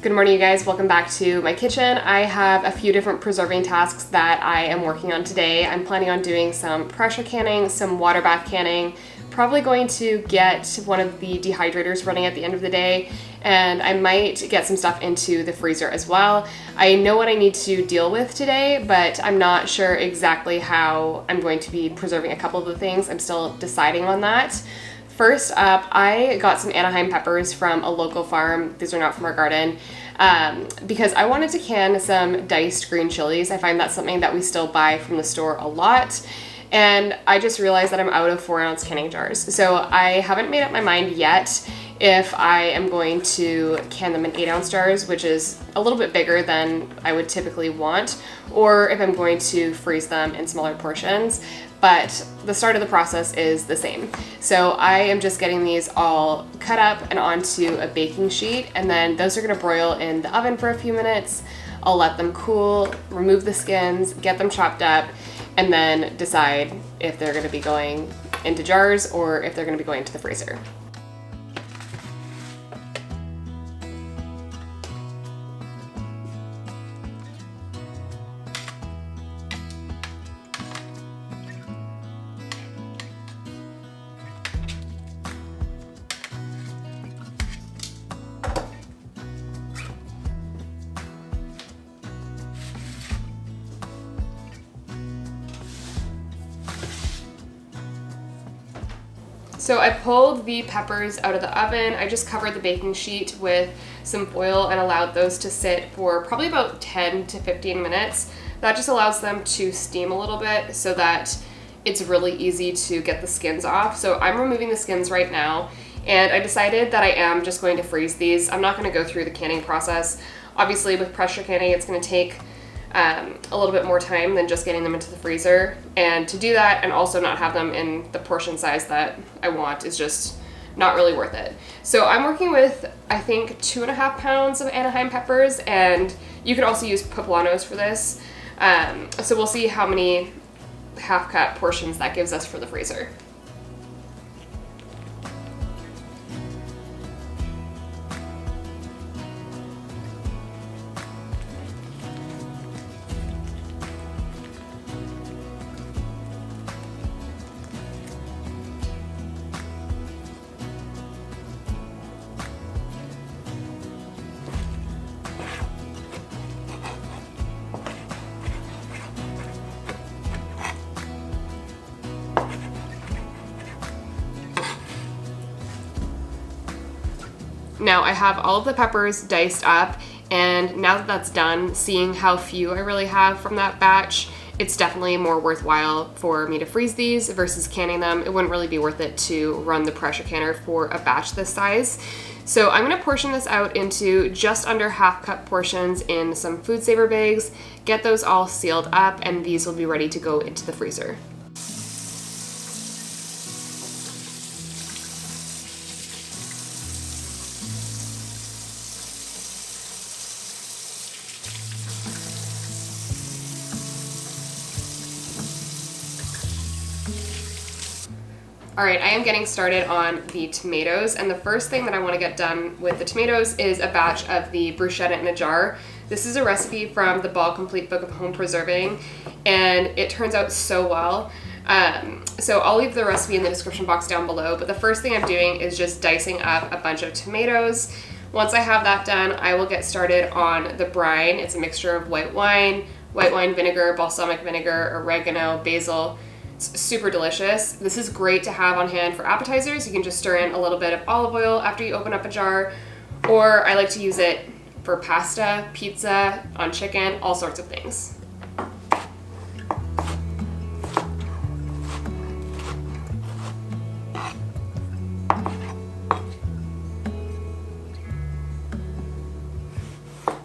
Good morning, you guys. Welcome back to my kitchen. I have a few different preserving tasks that I am working on today. I'm planning on doing some pressure canning, some water bath canning, probably going to get one of the dehydrators running at the end of the day, and I might get some stuff into the freezer as well. I know what I need to deal with today, but I'm not sure exactly how I'm going to be preserving a couple of the things. I'm still deciding on that. First up, I got some Anaheim peppers from a local farm. These are not from our garden, because I wanted to can some diced green chilies. I find that's something that we still buy from the store a lot. And I just realized that I'm out of 4-ounce canning jars. So I haven't made up my mind yet if I am going to can them in 8-ounce jars, which is a little bit bigger than I would typically want, or if I'm going to freeze them in smaller portions. But the start of the process is the same. So I am just getting these all cut up and onto a baking sheet, and then those are gonna broil in the oven for a few minutes. I'll let them cool, remove the skins, get them chopped up, and then decide if they're gonna be going into jars or if they're gonna be going to the freezer. So I pulled the peppers out of the oven. I just covered the baking sheet with some foil and allowed those to sit for probably about 10 to 15 minutes. That just allows them to steam a little bit so that it's really easy to get the skins off. So I'm removing the skins right now, and I decided that I am just going to freeze these. I'm not going to go through the canning process. Obviously with pressure canning, it's going to take a little bit more time than just getting them into the freezer, and to do that and also not have them in the portion size that I want is just not really worth it. So I'm working with, I think, 2.5 pounds of Anaheim peppers, and you could also use poblanos for this. So we'll see how many half-cut portions that gives us for the freezer. Now I have all of the peppers diced up, and now that that's done, seeing how few I really have from that batch, it's definitely more worthwhile for me to freeze these versus canning them. It wouldn't really be worth it to run the pressure canner for a batch this size. So I'm gonna portion this out into just under half-cup portions in some food saver bags, get those all sealed up, and these will be ready to go into the freezer. All right, I am getting started on the tomatoes, and the first thing that I want to get done with the tomatoes is a batch of the Bruschetta In A Jar. This is a recipe from the Ball Complete Book of Home Preserving, and it turns out so well. So I'll leave the recipe in the description box down below, but the first thing I'm doing is just dicing up a bunch of tomatoes. Once I have that done, I will get started on the brine. It's a mixture of white wine vinegar, balsamic vinegar, oregano, basil. It's super delicious. This is great to have on hand for appetizers. You can just stir in a little bit of olive oil after you open up a jar, or I like to use it for pasta, pizza, on chicken, all sorts of things.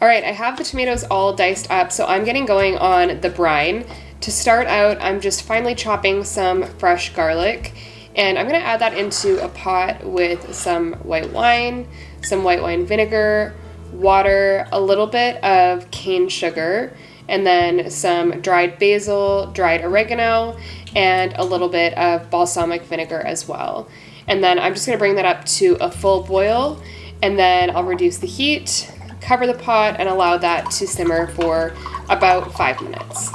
All right, I have the tomatoes all diced up, so I'm getting going on the brine. To start out, I'm just finely chopping some fresh garlic, and I'm gonna add that into a pot with some white wine vinegar, water, a little bit of cane sugar, and then some dried basil, dried oregano, and a little bit of balsamic vinegar as well. And then I'm just gonna bring that up to a full boil, and then I'll reduce the heat, cover the pot and allow that to simmer for about 5 minutes.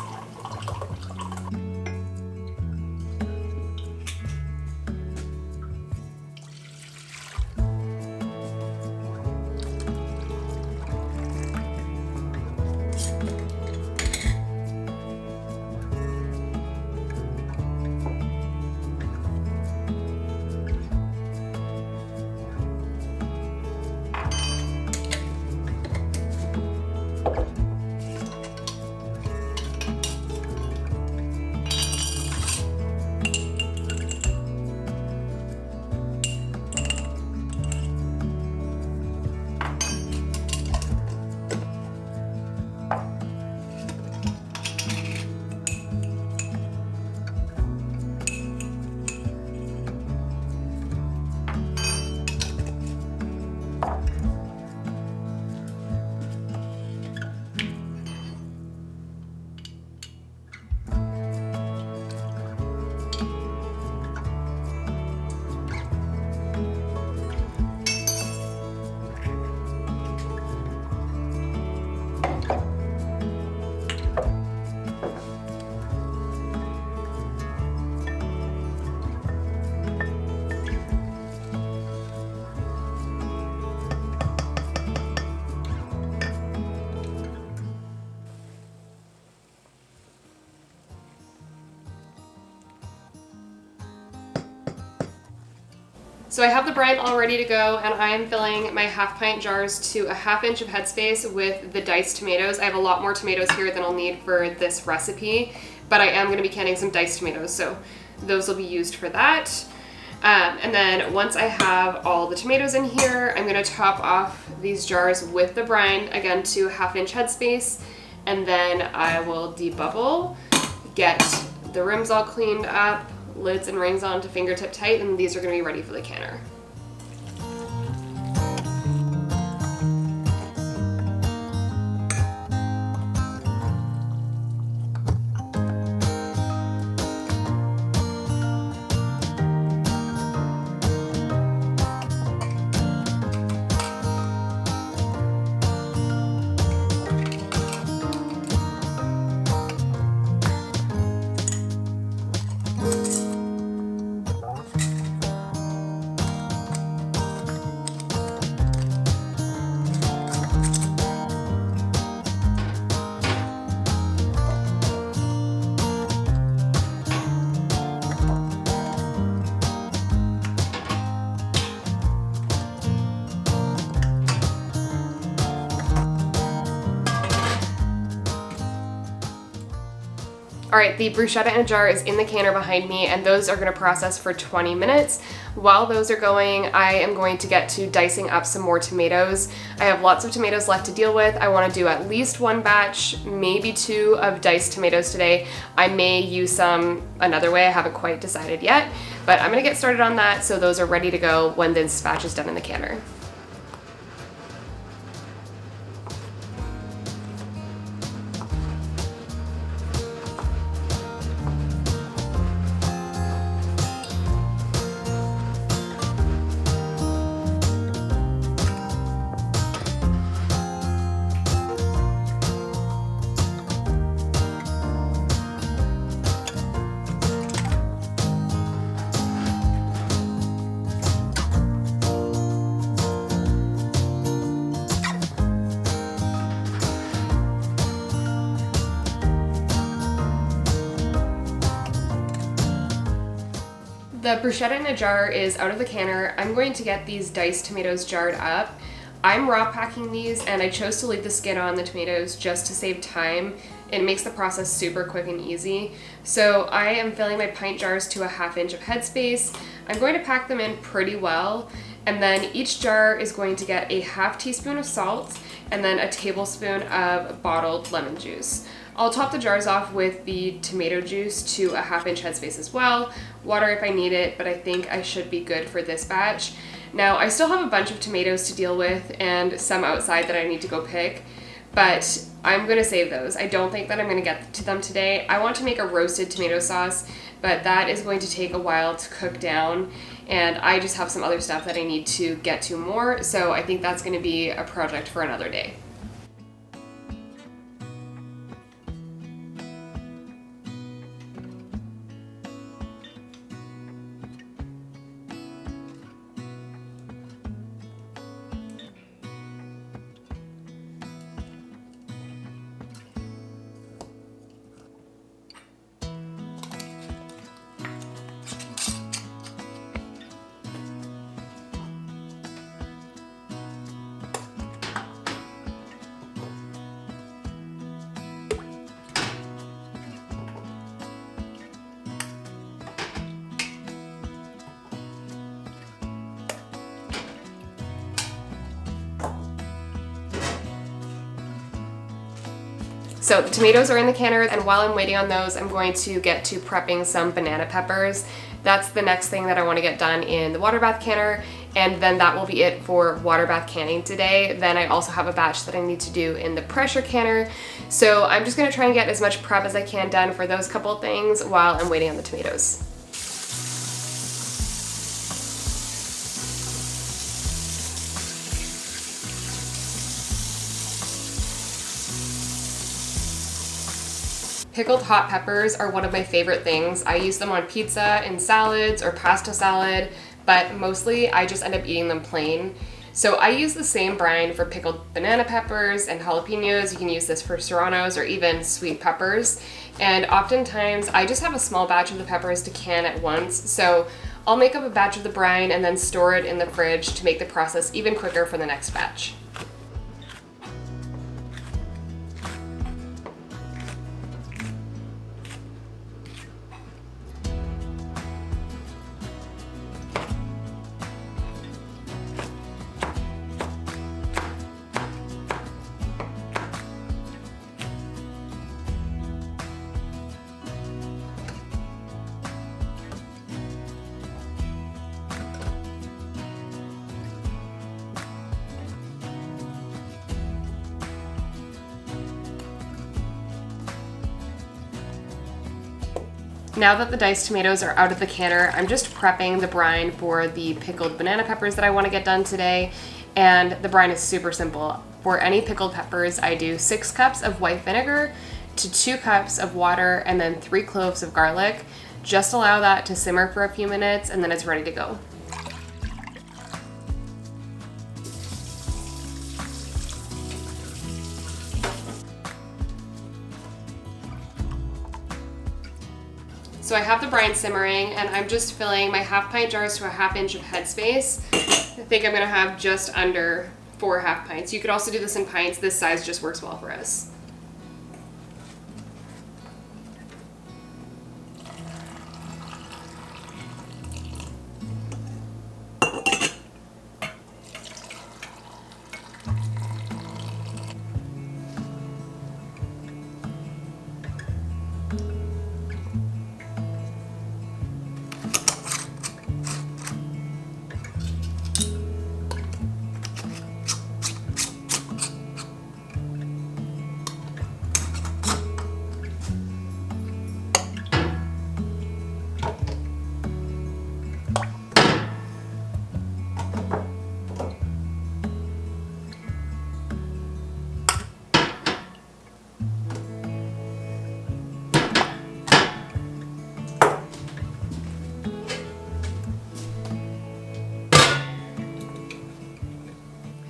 So I have the brine all ready to go, and I am filling my 1/2 pint jars to a 1/2 inch of headspace with the diced tomatoes. I have a lot more tomatoes here than I'll need for this recipe, but I am going to be canning some diced tomatoes, so those will be used for that. And then once I have all the tomatoes in here, I'm going to top off these jars with the brine, again to 1/2 inch headspace, and then I will debubble, get the rims all cleaned up, lids and rings on to fingertip tight, and these are going to be ready for the canner. All right, the Bruschetta In A Jar is in the canner behind me, and those are gonna process for 20 minutes. While those are going, I am going to get to dicing up some more tomatoes. I have lots of tomatoes left to deal with. I wanna do at least 1 batch, maybe 2 of diced tomatoes today. I may use some another way, I haven't quite decided yet, but I'm gonna get started on that so those are ready to go when this batch is done in the canner. The Bruschetta In A Jar is out of the canner. I'm going to get these diced tomatoes jarred up. I'm raw packing these, and I chose to leave the skin on the tomatoes just to save time. It makes the process super quick and easy. So I am filling my pint jars to a 1/2 inch of headspace. I'm going to pack them in pretty well, and then each jar is going to get a 1/2 teaspoon of salt and then a tablespoon of bottled lemon juice. I'll top the jars off with the tomato juice to a 1/2 inch headspace as well, water if I need it, but I think I should be good for this batch. Now, I still have a bunch of tomatoes to deal with and some outside that I need to go pick, but I'm gonna save those. I don't think that I'm gonna get to them today. I want to make a roasted tomato sauce, but that is going to take a while to cook down, and I just have some other stuff that I need to get to more, so I think that's going to be a project for another day. So the tomatoes are in the canner, and while I'm waiting on those, I'm going to get to prepping some banana peppers. That's the next thing that I want to get done in the water bath canner, and then that will be it for water bath canning today. Then I also have a batch that I need to do in the pressure canner. So I'm just going to try and get as much prep as I can done for those couple things while I'm waiting on the tomatoes. Pickled hot peppers are one of my favorite things. I use them on pizza, in salads, or pasta salad, but mostly I just end up eating them plain. So I use the same brine for pickled banana peppers and jalapenos. You can use this for serranos or even sweet peppers. And oftentimes I just have a small batch of the peppers to can at once. So I'll make up a batch of the brine and then store it in the fridge to make the process even quicker for the next batch. Now that the diced tomatoes are out of the canner, I'm just prepping the brine for the pickled banana peppers that I want to get done today. And the brine is super simple. For any pickled peppers, I do 6 cups of white vinegar to 2 cups of water and then 3 cloves of garlic. Just allow that to simmer for a few minutes and then it's ready to go. So I have the brine simmering and I'm just filling my half-pint jars to a 1/2 inch of headspace. I think I'm gonna have just under 4 half pints. You could also do this in pints. This size just works well for us.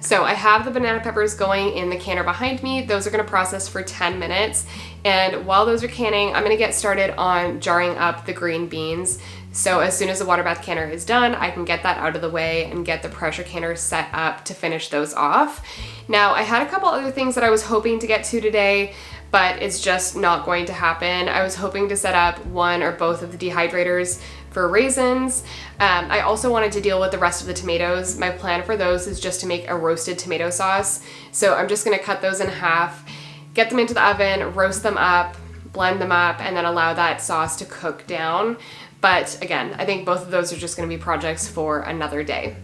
So I have the banana peppers going in the canner behind me. Those are gonna process for 10 minutes. And while those are canning, I'm gonna get started on jarring up the green beans. So as soon as the water bath canner is done, I can get that out of the way and get the pressure canner set up to finish those off. Now, I had a couple other things that I was hoping to get to today, but it's just not going to happen. I was hoping to set up one or both of the dehydrators for raisins. I also wanted to deal with the rest of the tomatoes. My plan for those is just to make a roasted tomato sauce. So I'm just gonna cut those in half, get them into the oven, roast them up, blend them up, and then allow that sauce to cook down. But again, I think both of those are just gonna be projects for another day.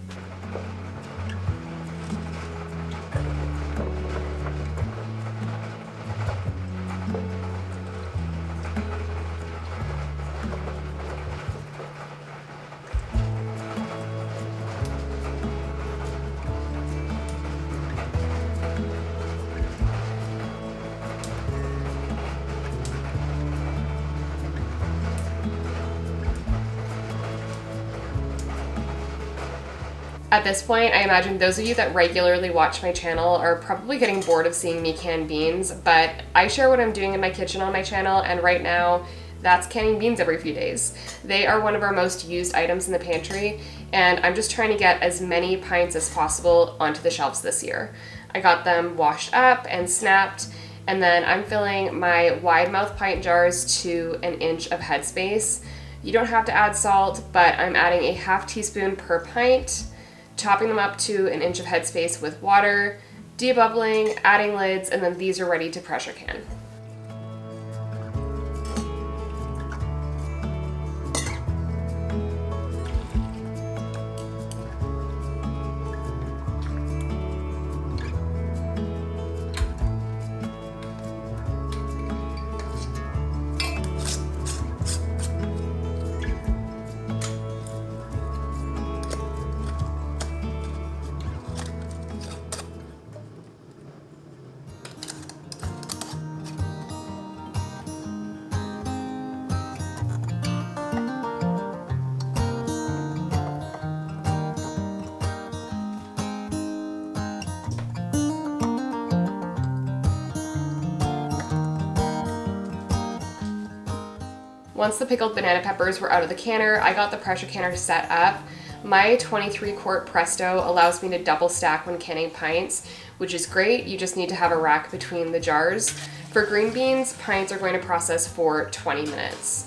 At this point, I imagine those of you that regularly watch my channel are probably getting bored of seeing me can beans, but I share what I'm doing in my kitchen on my channel, and right now, that's canning beans every few days. They are one of our most used items in the pantry, and I'm just trying to get as many pints as possible onto the shelves this year. I got them washed up and snapped, and then I'm filling my wide mouth pint jars to an inch of headspace. You don't have to add salt, but I'm adding a half teaspoon per pint, topping them up to an inch of headspace with water, debubbling, adding lids, and then these are ready to pressure can. Once the pickled banana peppers were out of the canner, I got the pressure canner set up. My 23 quart Presto allows me to double stack when canning pints, which is great. You just need to have a rack between the jars. For green beans, pints are going to process for 20 minutes.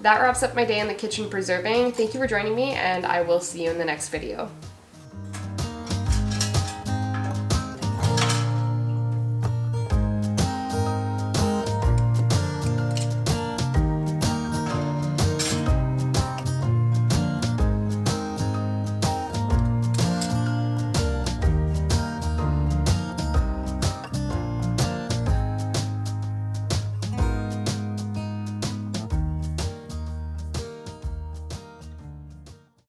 That wraps up my day in the kitchen preserving. Thank you for joining me, and I will see you in the next video.